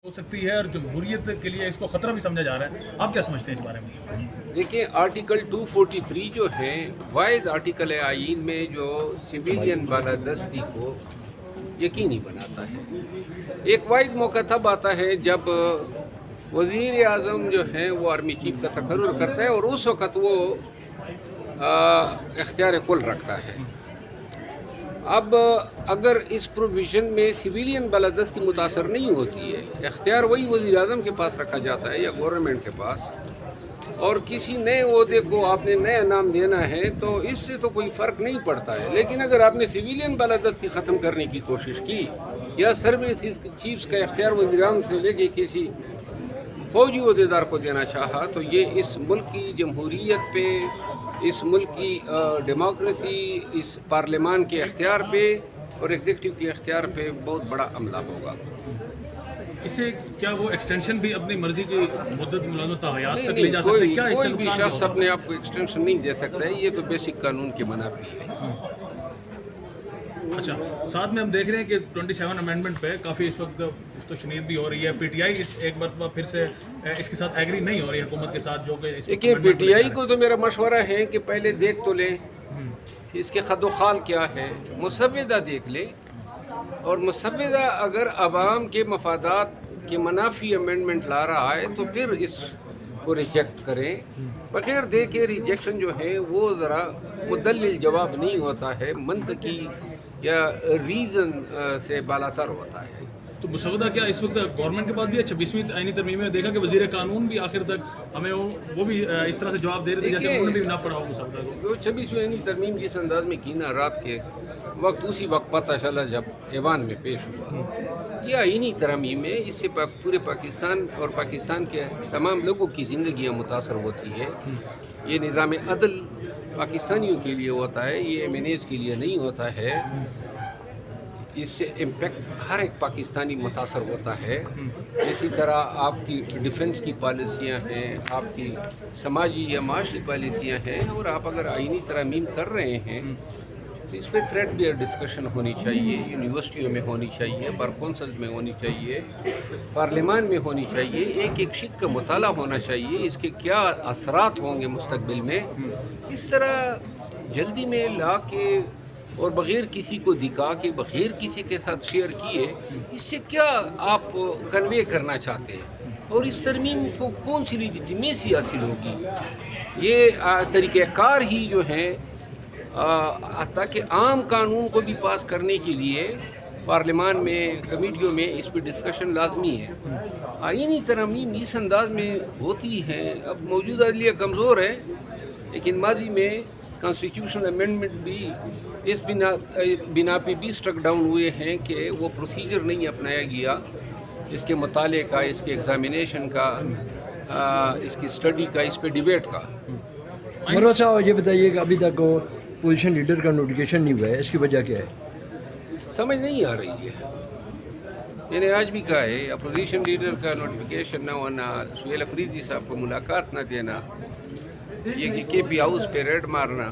ہو سکتی ہے اور جمہوریت کے لیے اس کو خطرہ بھی سمجھا جا رہا ہے. آپ کیا سمجھتے ہیں اس بارے میں؟ دیکھیں، آرٹیکل 243 جو ہے واحد آرٹیکل ہے آئین میں جو سویلین بالادستی کو یقینی بناتا ہے. ایک واحد موقع تب آتا ہے جب وزیر اعظم جو ہیں وہ آرمی چیف کا تقرر کرتا ہے اور اس وقت وہ اختیار کل رکھتا ہے. اب اگر اس پروویژن میں سویلین بالادستی متاثر نہیں ہوتی ہے، اختیار وہی وزیر اعظم کے پاس رکھا جاتا ہے یا گورنمنٹ کے پاس، اور کسی نئے عہدے کو آپ نے نیا نام دینا ہے تو اس سے تو کوئی فرق نہیں پڑتا ہے. لیکن اگر آپ نے سویلین بالادستی ختم کرنے کی کوشش کی یا سروس چیفز کا اختیار وزیر اعظم سے لے کے کسی فوجی عہدیدار کو دینا چاہا تو یہ اس ملک کی جمہوریت پہ، اس ملک کی ڈیموکریسی، اس پارلیمان کے اختیار پہ اور ایگزیکٹو کے اختیار پہ بہت بڑا حملہ ہوگا. اس سے کیا وہ ایکسٹینشن بھی اپنی مرضی کی مدت ملازمت حیات تک لے نہیں، جا سکتے ہیں؟ کیا اس سے کوئی بھی نقصان شخص اپنے آپ کو ایکسٹینشن نہیں دے سکتا ہے. یہ تو بیسک قانون کے منافی ہے. اچھا، ساتھ میں ہم دیکھ رہے ہیں کہ 27 امینڈمنٹ پہ کافی اس وقت تشنید بھی ہو رہی ہے. پی ٹی آئی ایک مرتبہ پھر سے اس کے ساتھ ایگری نہیں ہو رہی حکومت کے ساتھ، جو کہ دیکھیے، پی ٹی آئی کو تو میرا مشورہ ہے کہ پہلے دیکھ تو لیں کہ اس کے خد و خال کیا ہے، مسودہ دیکھ لیں، اور مسودہ اگر عوام کے مفادات کے منافی امینڈمنٹ لا رہا ہے تو پھر اس کو ریجیکٹ کریں. بغیر دیکھے ریجیکشن جو ہے وہ ذرا مدلل جواب نہیں ہوتا ہے، منطقی یا ریزن سے بالاتر ہوتا ہے. تو مسودہ کیا اس وقت گورنمنٹ کے پاس بھی ہے؟ 26ویں آئینی ترمیم میں دیکھا کہ وزیر قانون بھی آخر تک ہمیں وہ بھی اس طرح سے جواب دے رہے تھے جیسے انہوں نے بھی نہ پڑھا ہو مسودہ کو. جو 26ویں آئینی ترمیم جس انداز میں کی نا رات کے وقت، اسی وقت پتہ چلا جب ایوان میں پیش ہوا. یہ آئینی ترمیم ہے، اس سے پورے پاکستان اور پاکستان کے تمام لوگوں کی زندگیاں متاثر ہوتی ہے. یہ نظام عدل پاکستانیوں کے لیے ہوتا ہے، یہ ایم این ایز کے لیے نہیں ہوتا ہے. اس سے امپیکٹ ہر ایک پاکستانی متاثر ہوتا ہے. اسی طرح آپ کی ڈیفنس کی پالیسیاں ہیں، آپ کی سماجی یا معاشی پالیسیاں ہیں، اور آپ اگر آئینی ترامیم کر رہے ہیں تو اس پہ تھریڈ بیئر ڈسکشن ہونی چاہیے. یونیورسٹیوں میں ہونی چاہیے، بار کونسلز میں ہونی چاہیے، پارلیمان میں ہونی چاہیے. ایک ایک شق کا مطالعہ ہونا چاہیے، اس کے کیا اثرات ہوں گے مستقبل میں. اس طرح جلدی میں لا کے اور بغیر کسی کو دکھا کے، بغیر کسی کے ساتھ شیئر کیے، اس سے کیا آپ کنوے کرنا چاہتے ہیں اور اس ترمیم کو کون سی لیجیٹیمیسی حاصل ہوگی. یہ طریقہ کار ہی جو ہے تاکہ عام قانون کو بھی پاس کرنے کے لیے پارلیمان میں، کمیٹیوں میں اس پہ ڈسکشن لازمی ہے. آئینی ترمیم اس انداز میں ہوتی ہے. اب موجودہ عدلیہ کمزور ہے، لیکن ماضی میں کانسٹیٹیوشنل امینڈمنٹ بھی اس بنا پہ بھی اسٹرک ڈاؤن ہوئے ہیں کہ وہ پروسیجر نہیں اپنایا گیا اس کے مطالعے کا، اس کے ایگزامینیشن کا، اس کی اسٹڈی کا، اس پہ ڈیبیٹ کا. مروت صاحب یہ بتائیے کہ ابھی تک وہ پوزیشن لیڈر کا نوٹیفیکیشن نہیں ہوا ہے، اس کی وجہ کیا ہے؟ سمجھ نہیں آ رہی ہے. میں نے آج بھی کہا ہے، اپوزیشن لیڈر کا نوٹیفیکیشن نہ ہونا، سہیل افریدی صاحب کو ملاقات نہ دینا، یہ کہ کے پی ہاؤس پہ ریڈ مارنا،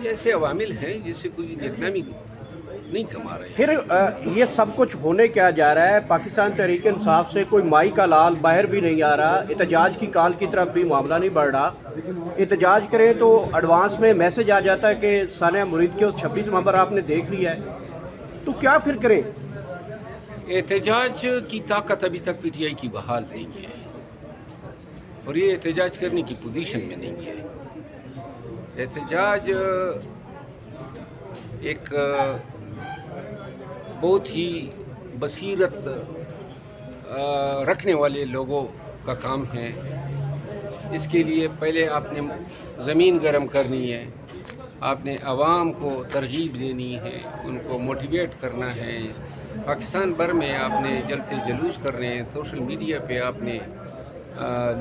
یہ ایسے عوامل ہیں جس سے کوئی دیکھنا بھی نہیں کما رہے. پھر یہ سب کچھ ہونے کیا جا رہا ہے؟ پاکستان تحریک انصاف سے کوئی مائی کا لال باہر بھی نہیں آ رہا، احتجاج کی کال کی طرف بھی معاملہ نہیں بڑھ رہا. احتجاج کریں تو ایڈوانس میں میسج آ جاتا ہے کہ ثانیہ مرید کے اس 26 نمبر آپ نے دیکھ لیا ہے، تو کیا پھر کریں؟ احتجاج کی طاقت ابھی تک پی ٹی آئی کی بحال نہیں ہے، اور یہ احتجاج کرنے کی پوزیشن میں نہیں ہے. احتجاج ایک بہت ہی بصیرت رکھنے والے لوگوں کا کام ہے. اس کے لیے پہلے آپ نے زمین گرم کرنی ہے، آپ نے عوام کو ترغیب دینی ہے، ان کو موٹیویٹ کرنا ہے. پاکستان بھر میں آپ نے جلسے جلوس کرنے ہیں، سوشل میڈیا پہ آپ نے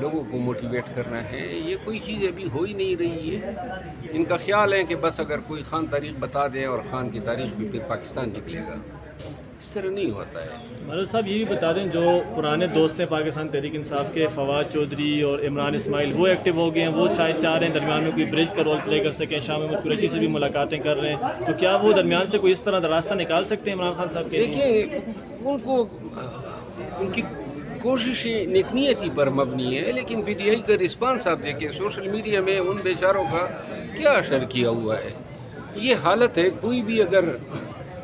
لوگوں کو موٹیویٹ کرنا ہے. یہ کوئی چیز ابھی ہو ہی نہیں رہی ہے. ان کا خیال ہے کہ بس اگر کوئی خان تاریخ بتا دیں اور خان کی تاریخ میں پھر پاکستان نکلے گا. اس طرح نہیں ہوتا ہے. مروت صاحب یہ بھی بتا دیں، جو پرانے دوست ہیں پاکستان تحریک انصاف کے، فواد چودھری اور عمران اسماعیل، وہ ایکٹیو ہو گئے ہیں، وہ شاید چاہ رہے ہیں درمیان میں کوئی برج کا رول پلے کر سکیں. شاہ محمود قریشی سے بھی ملاقاتیں کر رہے ہیں، تو کیا وہ درمیان سے کوئی اس طرح راستہ نکال سکتے ہیں عمران خان صاحب کے؟ دیکھیے، ان کو ان کی کوششیں نیکنیتی پر مبنی ہے، لیکن پی ٹی آئی کا رسپانس آپ دیکھیں سوشل میڈیا میں ان بیچاروں کا کیا اثر کیا ہوا ہے. یہ حالت ہے، کوئی بھی اگر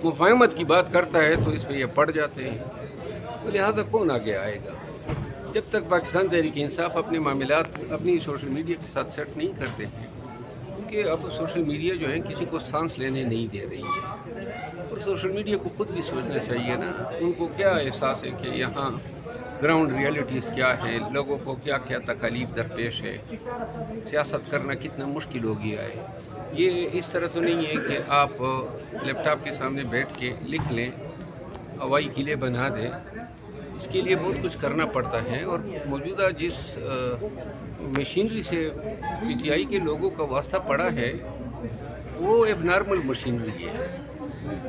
مفاہمت کی بات کرتا ہے تو اس پہ یہ پڑ جاتے ہیں. تو لہٰذا کون آگے آئے گا جب تک پاکستان تحریک انصاف اپنے معاملات اپنی سوشل میڈیا کے ساتھ سیٹ نہیں کرتے ہیں، کیونکہ اب سوشل میڈیا جو ہے کسی کو سانس لینے نہیں دے رہی ہے. اور سوشل میڈیا کو خود بھی سوچنا چاہیے نا، ان کو کیا احساس ہے کہ یہاں گراؤنڈ ریئلٹیز کیا ہے، لوگوں کو کیا کیا تکالیف درپیش ہے، سیاست کرنا کتنا مشکل ہو گیا ہے. یہ اس طرح تو نہیں ہے کہ آپ لیپ ٹاپ کے سامنے بیٹھ کے لکھ لیں، ہوائی قلعے بنا دیں. اس کے لیے بہت کچھ کرنا پڑتا ہے، اور موجودہ جس مشینری سے پی ٹی آئی کے لوگوں کا واسطہ پڑا ہے وہ ایب نارمل مشینری ہے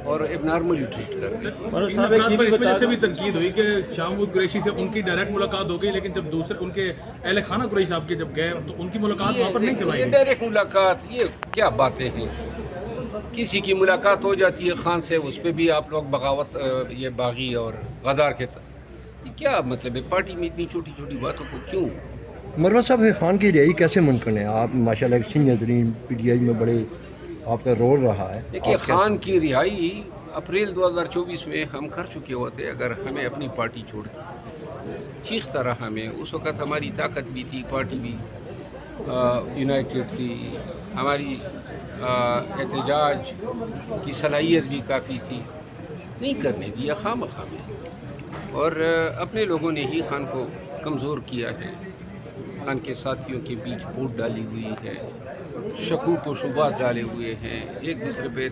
اور ایب نارملی ٹریٹ کر رہے ہیں. اور ان افراد پر اس وجہ سے بھی تنقید ہوئی کہ شاہ محمود قریشی سے ان کی ڈائریکٹ ملاقات ہو گئی، لیکن جب دوسرے ان کے اہل خانہ قریشی صاحب کے جب گئے تو ان کی ملاقات وہاں پر نہیں کروائی یہ گئی. ڈائریکٹ ملاقات، یہ کیا باتیں ہیں؟ کسی کی ملاقات ہو جاتی ہے خان سے، اس پہ بھی آپ لوگ بغاوت، یہ باغی اور غدار کے یہ کیا مطلب ہے؟ پارٹی میں اتنی چھوٹی چھوٹی باتوں کو کیوں؟ مروہ صاحب خان کی رہائی کیسے ممکن ہے؟ آپ ماشاءاللہ ایک senior Tareen P T I میں بڑے آپ کا رول رہا ہے. دیکھیے خان کی رہائی اپریل 2024 میں ہم کر چکے ہوتے اگر ہمیں اپنی پارٹی چھوڑتی. چیختا رہا ہمیں، اس وقت ہماری طاقت بھی تھی، پارٹی بھی یونائٹڈ تھی، ہماری احتجاج کی صلاحیت بھی کافی تھی. نہیں کرنے دیا خواہ میں، اور اپنے لوگوں نے ہی خان کو کمزور کیا ہے. خان کے ساتھیوں کے بیچ پھوٹ ڈالی ہوئی ہے، شکوک و شبہات ڈالے ہوئے ہیں، ایک دوسرے پہ